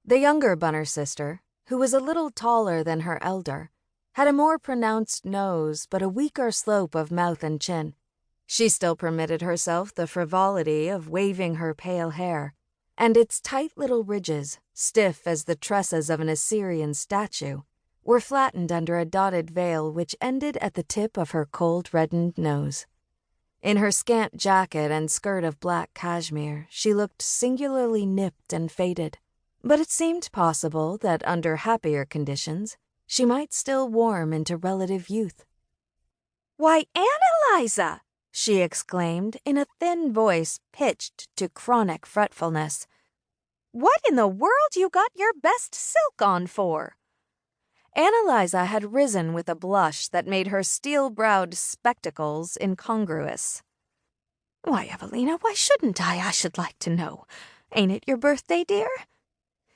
The younger Bunner sister, who was a little taller than her elder, had a more pronounced nose but a weaker slope of mouth and chin. She still permitted herself the frivolity of waving her pale hair, and its tight little ridges, stiff as the tresses of an Assyrian statue, were flattened under a dotted veil which ended at the tip of her cold-reddened nose. In her scant jacket and skirt of black cashmere, she looked singularly nipped and faded, but it seemed possible that under happier conditions she might still warm into relative youth. "Why, Ann Eliza!" she exclaimed in a thin voice pitched to chronic fretfulness. "What in the world you got your best silk on for?" Ann Eliza had risen with a blush that made her steel-browed spectacles incongruous. "Why, Evelina, why shouldn't I? I should like to know. Ain't it your birthday, dear?"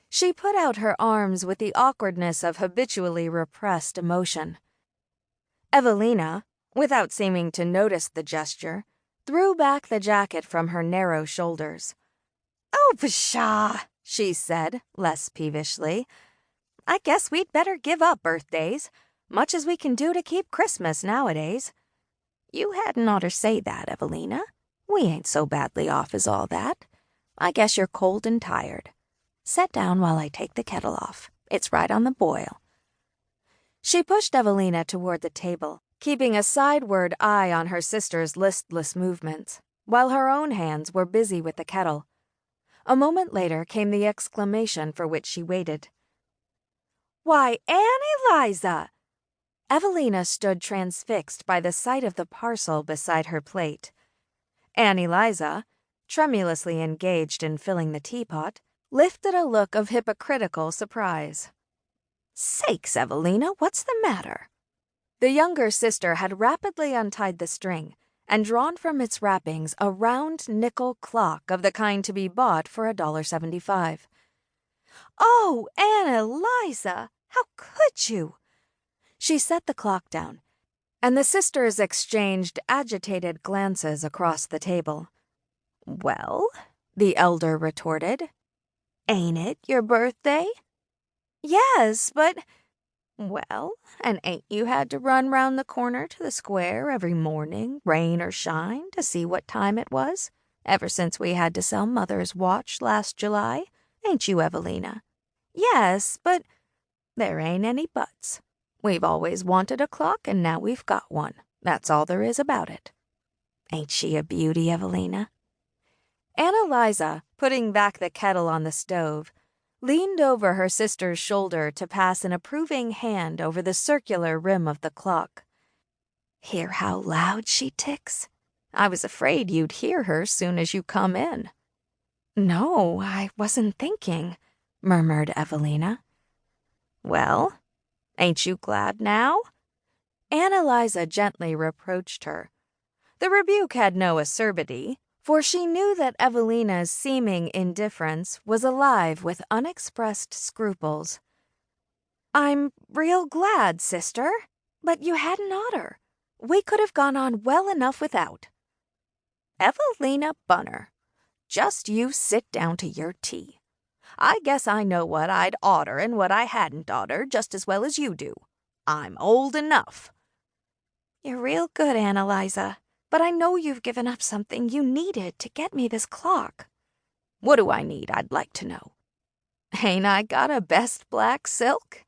She put out her arms with the awkwardness of habitually repressed emotion. Evelina, without seeming to notice the gesture, threw back the jacket from her narrow shoulders. "Oh, pshaw," she said, less peevishly. "I guess we'd better give up birthdays, much as we can do to keep Christmas nowadays." "You hadn't oughter say that, Evelina. We ain't so badly off as all that. I guess you're cold and tired. Set down while I take the kettle off. It's right on the boil." She pushed Evelina toward the table, keeping a sideward eye on her sister's listless movements, while her own hands were busy with the kettle. A moment later came the exclamation for which she waited. "Why, Ann Eliza!" Evelina stood transfixed by the sight of the parcel beside her plate. Ann Eliza, tremulously engaged in filling the teapot, lifted a look of hypocritical surprise. "Sakes, Evelina, what's the matter?" The younger sister had rapidly untied the string and drawn from its wrappings a round nickel clock of the kind to be bought for $1.75. "Oh, Ann Eliza, how could you?" She set the clock down, and the sisters exchanged agitated glances across the table. "Well," the elder retorted, "ain't it your birthday?" "Yes, but—" "Well, and ain't you had to run round the corner to the square every morning, rain or shine, to see what time it was, ever since we had to sell Mother's watch last July? Ain't you, Evelina?" "Yes, but—" "There ain't any buts. We've always wanted a clock, and now we've got one. That's all there is about it. Ain't she a beauty, Evelina?" Ann Eliza, putting back the kettle on the stove, leaned over her sister's shoulder to pass an approving hand over the circular rim of the clock. "Hear how loud she ticks? I was afraid you'd hear her soon as you come in." "No, I wasn't thinking," murmured Evelina. "Well, ain't you glad now?" Ann Eliza gently reproached her. The rebuke had no acerbity, for she knew that Evelina's seeming indifference was alive with unexpressed scruples. "I'm real glad, sister, but you hadn't oughter. We could have gone on well enough without." "Evelina Bunner, just you sit down to your tea. I guess I know what I'd oughter and what I hadn't oughter just as well as you do. I'm old enough." "You're real good, Ann Eliza. But I know you've given up something you needed to get me this clock." "What do I need, I'd like to know? Ain't I got a best black silk?